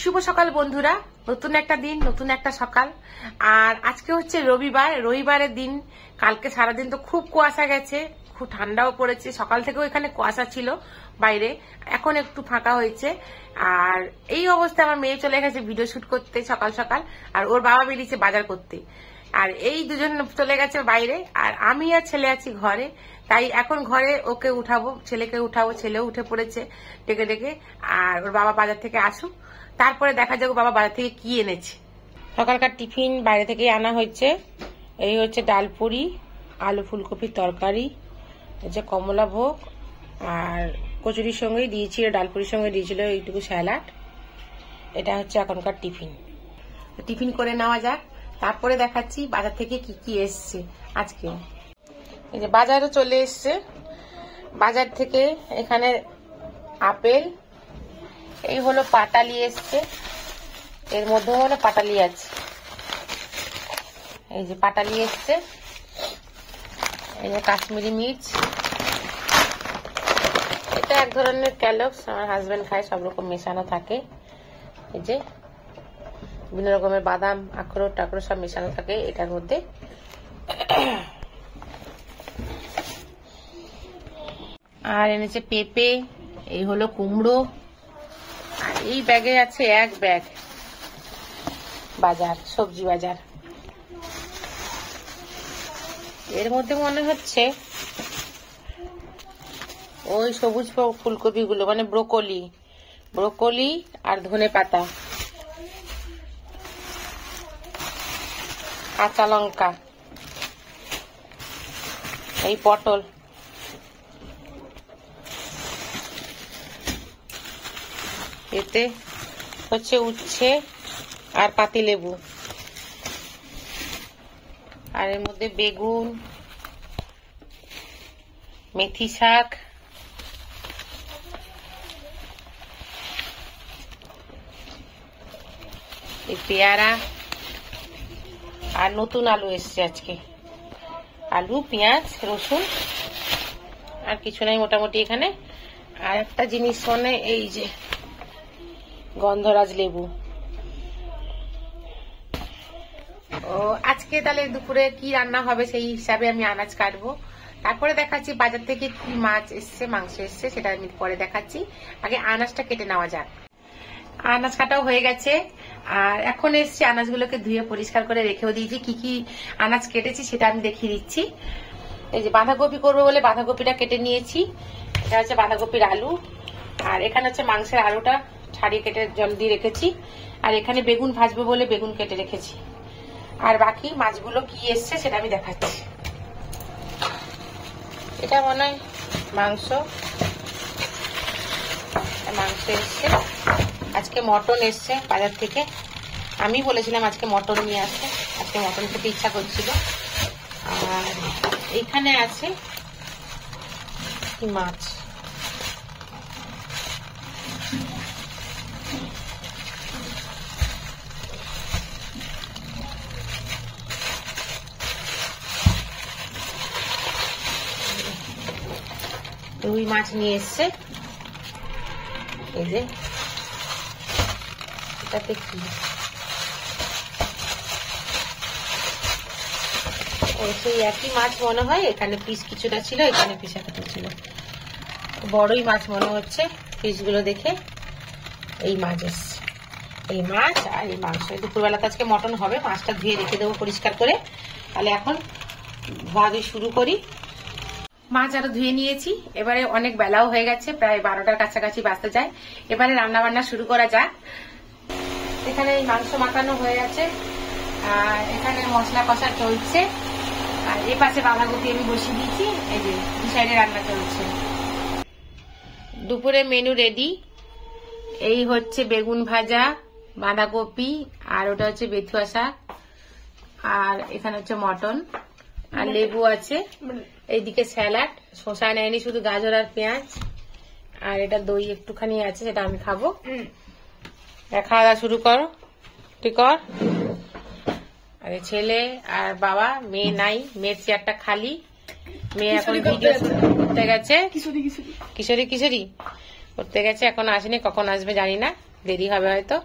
শুভ সকাল বন্ধুরা, নতুন একটা দিন, নতুন একটা সকাল। আর আজকে হচ্ছে রবিবার, রবিবারের দিন। কালকে সারাদিন তো খুব কুয়াশা গেছে, খুব ঠান্ডাও পড়েছে। সকাল থেকেও এখানে কুয়াশা ছিল বাইরে, এখন একটু ফাঁকা হয়েছে। আর এই অবস্থায় আমার মেয়ে চলে গেছে ভিডিও শুট করতে সকাল সকাল, আর ওর বাবা বেরিয়েছে বাজার করতে। আর এই দুজন চলে গেছে বাইরে, আর আমি আর ছেলে আছি ঘরে। তাই এখন ঘরে ওকে উঠাবো, ছেলেকে উঠাবো, ছেলেও উঠে পড়েছে ডেকে ডেকে। আর ওর বাবা বাজার থেকে আসুক, তারপরে দেখা যাবে বাবা বাজার থেকে কি এনেছে। সকালকার টিফিন বাইরে থেকে আনা হয়েছে। এই হচ্ছে ডালপুরি, আলু ফুলকপির তরকারি, হচ্ছে কমলা ভোগ, আর কচুরির সঙ্গেই দিয়েছিল, ডালপুরির সঙ্গে দিয়েছিল এইটুকু স্যালাড। এটা হচ্ছে এখনকার টিফিন। টিফিন করে নেওয়া যাক, তারপরে দেখাচ্ছি বাজার থেকে কি কি এসছে আজকে। এই যে বাজারও চলে এসছে। বাজার থেকে এখানে আপেল, এই হলো পাটালি এসছে, এর মধ্যে হলো পাটালি আছে। এই যে পাটালি এসছে, এই যে কাশ্মীরি মির্চ, এটা এক ধরনের ক্যালক্স, আমার হাজবেন্ড খায়, সব রকম মেশানো থাকে। এই যে বিভিন্ন রকমের বাদাম, আখরোট টাখরোট সব মেশানো থাকে এটার মধ্যে। আর এনেছে পেঁপে, এই হলো কুমড়ো, আর এই ব্যাগে আছে এক ব্যাগ বাজার, সবজি বাজার। এর মধ্যে মনে হচ্ছে ওই সবুজ ফুলকপি গুলো, মানে ব্রোকলি, ব্রোকলি আর ধনে পাতা, কাঁচা লঙ্কা, এই পটল, এতে হচ্ছে উচ্ছে আর পাতিলেবু, আর এর মধ্যে বেগুন, মেথি শাক, এই পেয়ারা, আর নতুন আলু এসছে আজকে। আলু, পেঁয়াজ, রসুন, আর কিছু নাই মোটামুটি এখানে। আর একটা জিনিস মানে এই যে গন্ধরাজ লেবু। ও আজকে তাহলে দুপুরে কি রান্না হবে সেই হিসাবে আমি আনাজ কাটবো। তারপরে দেখাচ্ছি বাজার থেকে কি মাছ এসছে, মাংস এসছে, সেটা আমি পরে দেখাচ্ছি। আগে আনাজটা কেটে নেওয়া যাক। আনাজ কাটাও হয়ে গেছে, আর এখন এসছে আনাজগুলোকে ধুয়ে পরিষ্কার করে রেখেও দিয়েছি। কি কি আনাজ কেটেছি সেটা আমি দেখিয়ে দিচ্ছি। এই যে বাঁধাকপি করবো বলে বাঁধাকপিটা কেটে নিয়েছি, এটা হচ্ছে বাঁধাকপির আলু। আর এখানে হচ্ছে মাংসের আলুটা ছাড়িয়ে কেটে জল দিয়ে রেখেছি। আর এখানে বেগুন ভাজবো বলে বেগুন কেটে রেখেছি। আর বাকি মাছগুলো কি এসছে সেটা আমি দেখাচ্ছি। এটা মনে হয় মাংস, মাংস এসছে। আজকে মটন এসছে বাজার থেকে, আমি বলেছিলাম আজকে মটন নিয়ে আসতে, আজকে মটন খেতে ইচ্ছা করছিল। আর এইখানে আছে মাছ, রুই মাছ নিয়ে এসছে। এই যে এটাতে কি, সেই একই মাছ মনে হয়, এখানে পিস কিছুটা ছিল, এখানে পিস একটা ছিল। বড়ই মাছ মনে হচ্ছে পিসগুলো দেখে। এই মাছ এসছে, এই মাছ আর এই মাংস। দুপুরবেলাতে আজকে মটন হবে, মাছটা ধুয়ে রেখে দেবো পরিষ্কার করে। তাহলে এখন ভাজি শুরু করি। মাছ আরো ধুয়ে নিয়েছি, এবারে অনেক বেলাও হয়ে গেছে, প্রায় 12টার কাছাকাছি বাজতে যায়। এবারে রান্না বান্না শুরু করা যাক। এখানে মাংস মাখানো হয়ে গেছে, আর এখানে মশলা কষা চলছে। আর এ পাশে বাঁধাকপি আমি বসিয়ে দিয়েছি, এই যে দু সাইডে রান্না চলছে। দুপুরে মেনু রেডি। এই হচ্ছে বেগুন ভাজা, বাঁধাকপি, আর ওটা হচ্ছে বেথুয়া শাক, আর এখানে হচ্ছে মটন, আর লেবু আছে। এইদিকে স্যালাড, শসা নেয়নি, শুধু গাজর আর পেঁয়াজ। আর এটা দই একটুখানি আছে, সেটা আমি খাবো। খাওয়া দাওয়া শুরু করো, ঠিক কর। আর ছেলে আর বাবা, মেয়ে নাই, মেয়ের চেয়ারটা খালি। মেয়ে এখন ভিডিও করতে গেছে, কিশোরী কিশোরী করতে গেছে, এখন আসেনি, কখন আসবে জানি না, দেরি হবে হয়তো।